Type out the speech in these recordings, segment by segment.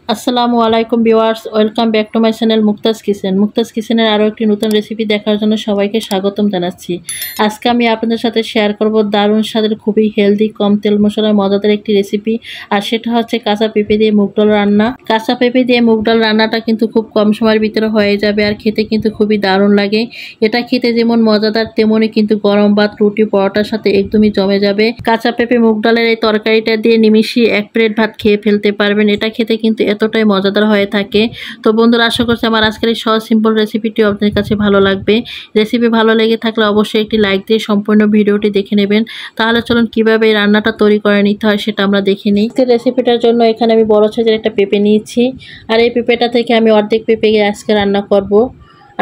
আসসালামু আলাইকুম viewers, welcome back to my channel Mukta's kitchen. Mukta's কিচেনের আরও একটি নতুন রেসিপি দেখার জন্য সবাইকে স্বাগতম জানাচ্ছি। আজকে আমি আপনাদের সাথে শেয়ার করব দারুণ স্বাদের, খুবই হেলদি, কম তেল মশলায় মজাদার একটি রেসিপি। আর সেটা হচ্ছে কাঁচা পেঁপে দিয়ে মুগ ডাল রান্না। কাঁচা পেঁপে দিয়ে মুগ ডাল রান্নাটা কিন্তু খুব কম সময়ের ভিতরে হয়ে যাবে, আর খেতে কিন্তু খুবই দারুণ লাগে। এটা খেতে যেমন মজাদার, তেমনই কিন্তু গরম ভাত, রুটি, পরোটার সাথে একদমই জমে যাবে। কাঁচা পেঁপে মুগ ডালের এই তরকারিটা দিয়ে নিমিষেই এক প্লেট ভাত খেয়ে ফেলতে পারবেন। এটা খেতে কিন্তু এতটাই মজাদার হয়ে থাকে। তো বন্ধুরা, আশা করছি আমার আজকের এই সহজ সিম্পল রেসিপিটি আপনাদের কাছে ভালো লাগবে। রেসিপি ভালো লেগে থাকলে অবশ্যই একটি লাইক দিয়ে সম্পূর্ণ ভিডিওটি দেখে নেবেন। তাহলে চলুন কিভাবে এই রান্নাটা তৈরি করে নিতে হয় সেটা আমরা দেখে নিই। রেসিপিটার জন্য এখানে আমি বড় সাইজের একটা পেঁপে নিয়েছি, আর এই পেঁপেটা থেকে আমি অর্ধেক পেঁপে আজকে রান্না করব।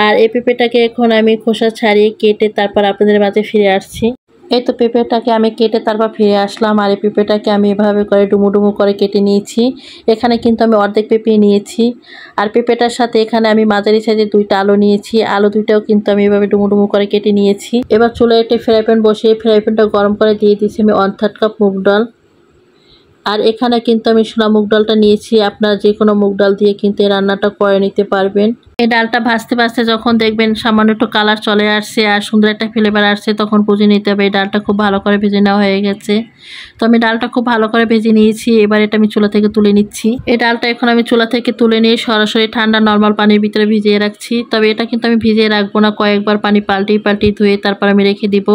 আর এই পেঁপেটাকে এখন আমি খোসা ছাড়িয়ে কেটে তারপর আপনাদের মাঝে ফিরে আসছি। এই তো পেঁপেটাকে আমি কেটে তারপর ফিরে আসলাম, আর এই পেঁপেটাকে আমি এভাবে করে ডুমু ডুমু করে কেটে নিয়েছি। এখানে কিন্তু আমি অর্ধেক পেঁপে নিয়েছি, আর পেঁপেটার সাথে এখানে আমি মাঝারি সাইজের দুইটা আলু নিয়েছি। আলু দুইটাও কিন্তু আমি এভাবে ডুমু ডুমু করে কেটে নিয়েছি। এবার চুলায় একটা ফ্রাই প্যান বসিয়ে ফ্রাই প্যানটা গরম করে দিয়ে দিয়েছি আমি 1/3 কাপ মুগ ডাল। আর এখানে কিন্তু আমি সোনা মুগ ডালটা নিয়েছি। আপনারা যে কোনো মুগ ডাল দিয়ে কিন্তু এই রান্নাটা করে নিতে পারবেন। এই ডালটা ভাজতে ভাজতে যখন দেখবেন সামান্য একটু কালার চলে আসছে আর সুন্দর একটা ফ্লেভার আসছে, তখন বুঝে নিতে হবে এই ডালটা খুব ভালো করে ভেজে নেওয়া হয়ে গেছে। তো আমি ডালটা খুব ভালো করে ভেজে নিয়েছি। এবার এটা আমি চুলা থেকে তুলে নিচ্ছি। এই ডালটা এখন আমি চুলা থেকে তুলে নিয়ে সরাসরি ঠান্ডা নর্মাল পানির ভিতরে ভিজিয়ে রাখছি। তবে এটা কিন্তু আমি ভিজিয়ে রাখবো না, কয়েকবার পানি পাল্টিয়ে ধুয়ে তারপর আমি রেখে দিব।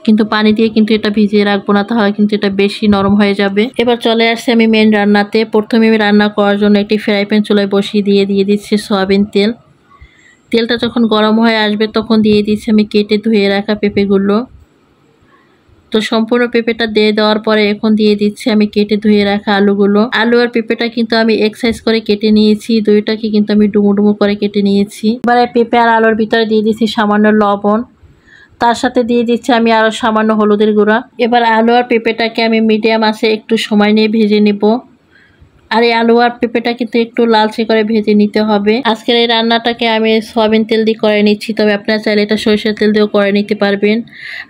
কিন্তু পানি দিয়ে কিন্তু এটা ভিজিয়ে রাখবো না, তাহলে কিন্তু এটা বেশি নরম হয়ে যাবে। এবার চলে আসছে আমি মেন রান্নাতে। প্রথমে আমি রান্না করার জন্য একটি ফ্রাই প্যান চুলায় বসিয়ে দিয়ে দিচ্ছি সয়াবিন তেল। তেলটা যখন গরম হয়ে আসবে তখন দিয়ে দিচ্ছি আমি কেটে ধুয়ে রাখা পেঁপেগুলো। তো সম্পূর্ণ পেঁপেটা দিয়ে দেওয়ার পরে এখন দিয়ে দিচ্ছি আমি কেটে ধুয়ে রাখা আলুগুলো। আলু আর পেঁপেটা কিন্তু আমি এক সাইজ করে কেটে নিয়েছি, দুইটাকে কিন্তু আমি ডুমো ডুমো করে কেটে নিয়েছি। এবারে পেঁপে আর আলুর ভিতরে দিয়ে দিচ্ছি সামান্য লবণ, তার সাথে দিয়ে দিচ্ছি আমি আরও সামান্য হলুদের গুঁড়া। এবার আলু আর পেঁপেটাকে আমি মিডিয়াম আঁচে একটু সময় নিয়ে ভেজে নেব। আর এই আলু আর পেঁপেটা কিন্তু একটু লালচে করে ভেজে নিতে হবে। আজকের এই রান্নাটাকে আমি সয়াবিন তেল দিয়ে করে নিচ্ছি, তবে আপনারা চাইলে এটা সরিষার তেল দিয়েও করে নিতে পারবেন।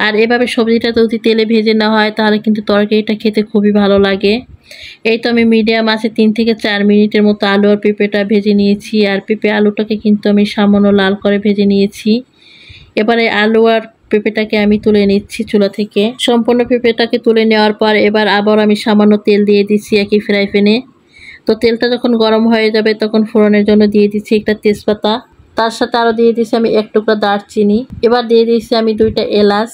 আর এভাবে সবজিটা যদি তেলে ভেজে নেওয়া হয় তাহলে কিন্তু তরকারিটা খেতে খুবই ভালো লাগে। এই তো আমি মিডিয়াম আছে 3 থেকে 4 মিনিটের মতো আলু আর পেঁপেটা ভেজে নিয়েছি। আর পেঁপে আলুটাকে কিন্তু আমি সামান্য লাল করে ভেজে নিয়েছি। এবারে আলু আর পেঁপেটাকে আমি তুলে নিচ্ছি চুলা থেকে। সম্পূর্ণ পেঁপেটাকে তুলে নেওয়ার পর এবার আবার আমি সামান্য তেল দিয়ে দিচ্ছি একই ফ্রাই প্যানে। তো তেলটা যখন গরম হয়ে যাবে তখন ফোড়নের জন্য দিয়ে দিচ্ছি একটা তেজপাতা, তার সাথে আরও দিয়ে দিচ্ছি আমি 1 টুকরা দারচিনি। এবার দিয়ে দিচ্ছি আমি 2টা এলাচ,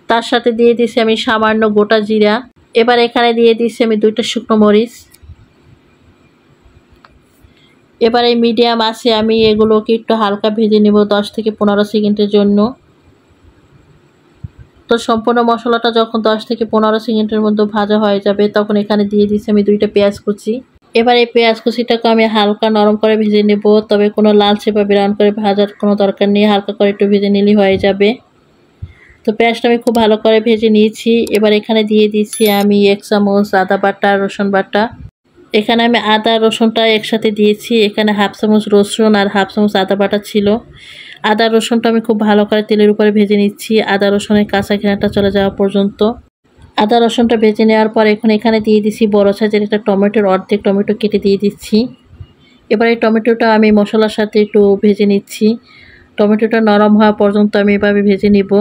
তার সাথে দিয়ে দিচ্ছি আমি সামান্য গোটা জিরা। এবার এখানে দিয়ে দিচ্ছি আমি 2টা শুকনো মরিচ। এবার এই মিডিয়াম আছে আমি এগুলোকে একটু হালকা ভেজে নেব 10 থেকে 15 সেকেন্ডের জন্য। তো সম্পূর্ণ মশলাটা যখন 10 থেকে 15 সেকেন্ডের মধ্যে ভাজা হয়ে যাবে তখন এখানে দিয়ে দিচ্ছি আমি 2টা পেঁয়াজ কুচি। এবার এই পেঁয়াজ কুচিটাকে আমি হালকা নরম করে ভেজে নেব, তবে কোনো লালচে বা ব্রাউন করে ভাজার কোনো দরকার নেই, হালকা করে একটু ভেজে নিলেই হয়ে যাবে। তো পেঁয়াজটা আমি খুব ভালো করে ভেজে নিয়েছি। এবার এখানে দিয়ে দিচ্ছি আমি 1 চামচ আদা বাটা, রসুন বাটা। এখানে আমি আদা রসুনটা একসাথে দিয়েছি। এখানে 1/2 চামচ রসুন আর 1/2 চামচ আদা বাটা ছিল। আদা রসুনটা আমি খুব ভালো করে তেলের উপরে ভেজে নিচ্ছি, আদা রসুনের কাঁচা ঘ্রাণটা চলে যাওয়া পর্যন্ত। আদা রসুনটা ভেজে নেওয়ার পর এখন এখানে দিয়ে দিচ্ছি বড় সাইজের একটা টমেটোর অর্ধেক টমেটো কেটে দিয়ে দিচ্ছি। এবার এই টমেটোটা আমি মশলার সাথে একটু ভেজে নিচ্ছি। টমেটোটা নরম হওয়া পর্যন্ত আমি এভাবে ভেজে নিব।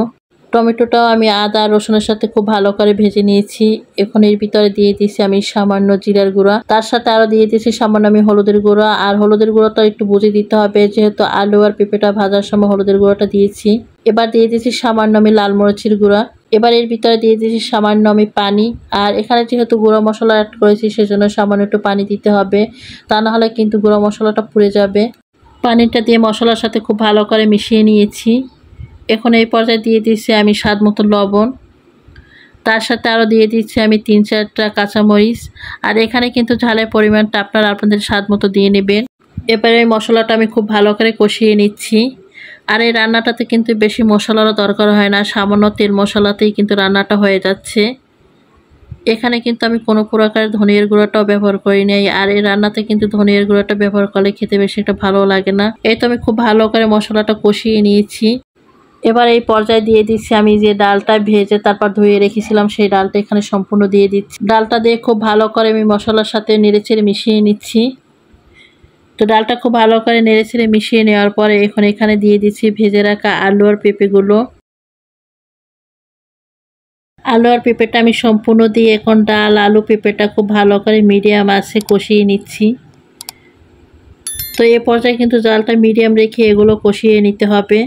টমেটোটাও আমি আদা রসুনের সাথে খুব ভালো করে ভেজে নিয়েছি। এখন এর ভিতরে দিয়ে দিচ্ছি আমি সামান্য জিরার গুঁড়া, তার সাথে আরও দিয়ে দিচ্ছি সামান্য আমি হলুদের গুঁড়া। আর হলুদের গুঁড়োটা একটু বুঝে দিতে হবে, যেহেতু আলু আর পেঁপেটা ভাজার সময় হলুদের গুঁড়োটা দিয়েছি। এবার দিয়ে দিচ্ছি সামান্য আমি লাল মরিচের গুঁড়া। এবার এর ভিতরে দিয়ে দিচ্ছি সামান্য আমি পানি। আর এখানে যেহেতু গুঁড়ো মশলা অ্যাড করেছি সেজন্য সামান্য একটু পানি দিতে হবে, তা না হলে কিন্তু গুঁড়ো মশলাটা পুড়ে যাবে। পানিটা দিয়ে মশলার সাথে খুব ভালো করে মিশিয়ে নিয়েছি। এখন এই পর্যায়ে দিয়ে দিচ্ছি আমি স্বাদ মতো লবণ, তার সাথে আরও দিয়ে দিচ্ছি আমি 3-4টা কাঁচামরিচ। আর এখানে কিন্তু ঝালের পরিমাণটা আপনারা আপনাদের স্বাদ মতো দিয়ে নেবেন। এবারে এই মশলাটা আমি খুব ভালো করে কষিয়ে নিচ্ছি। আর এই রান্নাটাতে কিন্তু বেশি মশলারও দরকার হয় না, সামান্য তেল মশলাতেই কিন্তু রান্নাটা হয়ে যাচ্ছে। এখানে কিন্তু আমি কোনো প্রকার ধনিয়ার গুঁড়োটাও ব্যবহার করি নাই। আর এই রান্নাতে কিন্তু ধনিয়ার গুঁড়োটা ব্যবহার করলে খেতে বেশি একটা ভালো লাগে না। এই তো আমি খুব ভালো করে মশলাটা কষিয়ে নিয়েছি। এবার এই পর্যায়ে দিয়ে দিচ্ছি আমি যে ডালটা ভেজে তারপর ধুয়ে রেখেছিলাম সেই ডালটা এখানে সম্পূর্ণ দিয়ে দিচ্ছি। ডালটা দিয়ে খুব ভালো করে আমি মশলার সাথে নেড়েচেড়ে মিশিয়ে নিচ্ছি। তো ডালটা খুব ভালো করে নেড়েচেড়ে মিশিয়ে নেওয়ার পরে এখন এখানে দিয়ে দিচ্ছি ভেজে রাখা আলু আর পেঁপেগুলো। আলু আর পেঁপেটা আমি সম্পূর্ণ দিয়ে এখন ডাল আলু পেঁপেটা খুব ভালো করে মিডিয়াম আঁচে কষিয়ে নিচ্ছি। তো এই পর্যায়ে কিন্তু জালটা মিডিয়াম রেখে এগুলো কষিয়ে নিতে হবে।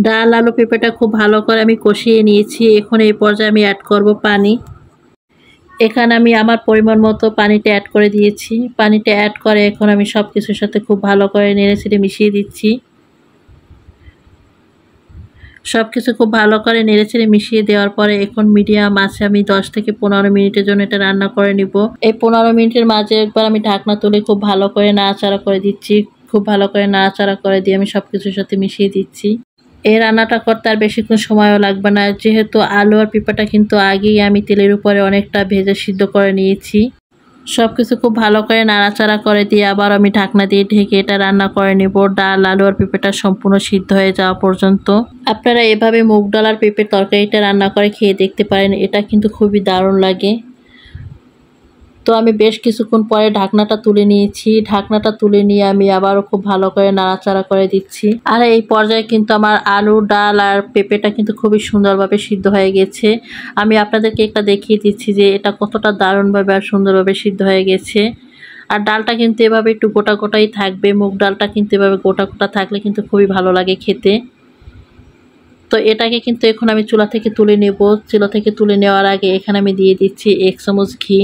ডাল আলু পেঁপেটা খুব ভালো করে আমি কষিয়ে নিয়েছি। এখন এই পর্যায়ে আমি অ্যাড করব পানি। এখানে আমি আমার পরিমাণ মতো পানিটা অ্যাড করে দিয়েছি। পানিটা অ্যাড করে এখন আমি সব কিছুর সাথে খুব ভালো করে নেড়েচেড়ে মিশিয়ে দিচ্ছি। সব কিছু খুব ভালো করে নেড়েচেড়ে মিশিয়ে দেওয়ার পরে এখন মিডিয়াম আঁচে আমি 10 থেকে 15 মিনিটের জন্য এটা রান্না করে নিব। এই 15 মিনিটের মাঝে একবার আমি ঢাকনা তুলে খুব ভালো করে নাড়াচাড়া করে দিচ্ছি। খুব ভালো করে নাড়াচাড়া করে দিয়ে আমি সব কিছুর সাথে মিশিয়ে দিচ্ছি। এই রান্নাটা করতে আর বেশিক্ষণ সময়ও লাগবে না, যেহেতু আলু আর পেঁপাটা কিন্তু আগেই আমি তেলের উপরে অনেকটা ভেজে সিদ্ধ করে নিয়েছি। সব কিছু খুব ভালো করে নাড়াচাড়া করে দিয়ে আবার আমি ঢাকনা দিয়ে ঢেকে এটা রান্না করে নেব ডাল আলু আর পেঁপেটা সম্পূর্ণ সিদ্ধ হয়ে যাওয়া পর্যন্ত। আপনারা এভাবে মুগ ডাল আর পেঁপের তরকারিটা রান্না করে খেয়ে দেখতে পারেন, এটা কিন্তু খুবই দারুণ লাগে। তো আমি বেশ কিছুক্ষণ পরে ঢাকনাটা তুলে নিয়েছি। ঢাকনাটা তুলে নিয়ে আমি আবারও খুব ভালো করে নাড়াচাড়া করে দিচ্ছি। আর এই পর্যায়ে কিন্তু আমার আলু ডাল আর পেঁপেটা কিন্তু খুবই সুন্দরভাবে সিদ্ধ হয়ে গেছে। আমি আপনাদেরকে একটা দেখিয়ে দিচ্ছি যে এটা কতটা দারুণভাবে আর সুন্দরভাবে সিদ্ধ হয়ে গেছে। আর ডালটা কিন্তু এভাবে একটু গোটা গোটাই থাকবে। মুগ ডালটা কিন্তু এভাবে গোটা গোটা থাকলে কিন্তু খুবই ভালো লাগে খেতে। তো এটাকে কিন্তু এখন আমি চুলা থেকে তুলে নেব। চুলা থেকে তুলে নেওয়ার আগে এখানে আমি দিয়ে দিচ্ছি 1 চামচ ঘি।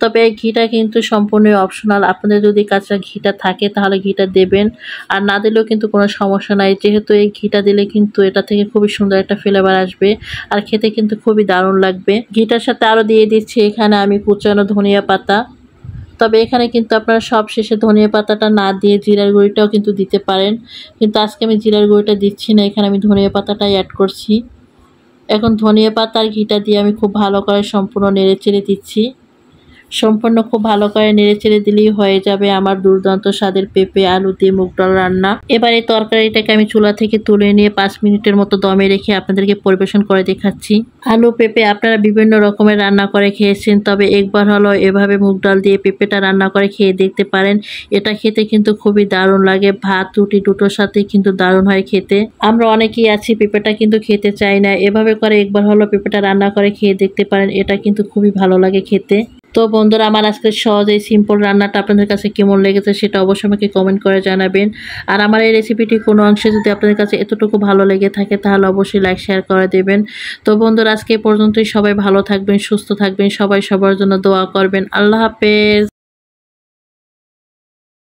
তবে এই ঘিটা কিন্তু সম্পূর্ণ অপশনাল। আপনাদের যদি কাঁচা ঘিটা থাকে তাহলে ঘিটা দেবেন, আর না দিলেও কিন্তু কোনো সমস্যা নাই, যেহেতু এই ঘিটা দিলে কিন্তু এটা থেকে খুবই সুন্দর একটা ফ্লেভার আসবে আর খেতে কিন্তু খুবই দারুণ লাগবে। ঘিটার সাথে আরও দিয়ে দিচ্ছি এখানে আমি কুচানো ধনিয়া পাতা। তবে এখানে কিন্তু আপনারা সব শেষে ধনিয়া পাতাটা না দিয়ে জিরার গুঁড়িটাও কিন্তু দিতে পারেন, কিন্তু আজকে আমি জিরার গুঁড়িটা দিচ্ছি না, এখানে আমি ধনিয়া পাতাটাই অ্যাড করছি। এখন ধনিয়া পাতা আর ঘিটা দিয়ে আমি খুব ভালো করে সম্পূর্ণ নেড়েচেড়ে দিচ্ছি। সম্পূর্ণ খুব ভালো করে নেড়েচেড়ে দিলেই হয়ে যাবে আমার দুর্দান্ত স্বাদের পেঁপে আলু দিয়ে মুগ ডাল রান্না। এবার এই তরকারিটাকে আমি চুলা থেকে তুলে নিয়ে 5 মিনিটের মতো দমে রেখে আপনাদেরকে পরিবেশন করে দেখাচ্ছি। আলু পেঁপে আপনারা বিভিন্ন রকমের রান্না করে খেয়েছেন, তবে একবার হলো এভাবে মুগ ডাল দিয়ে পেঁপেটা রান্না করে খেয়ে দেখতে পারেন। এটা খেতে কিন্তু খুবই দারুণ লাগে, ভাত রুটি দুটোর সাথে কিন্তু দারুণ হয় খেতে। আমরা অনেকেই আছি পেঁপেটা কিন্তু খেতে চাই না, এভাবে করে একবার হলো পেঁপেটা রান্না করে খেয়ে দেখতে পারেন, এটা কিন্তু খুবই ভালো লাগে খেতে। তো বন্ধুরা, আমার আজকের সহজ এই সিম্পল রান্নাটা আপনাদের কাছে কেমন লেগেছে সেটা অবশ্যই আমাকে কমেন্ট করে জানাবেন। আর আমার এই রেসিপিটি কোনো অংশে যদি আপনাদের কাছে এতটুকু ভালো লেগে থাকে তাহলে অবশ্যই লাইক শেয়ার করে দেবেন। তো বন্ধুরা, আজকে পর্যন্তই। সবাই ভালো থাকবেন, সুস্থ থাকবেন, সবাই সবার জন্য দোয়া করবেন। আল্লাহ হাফেজ।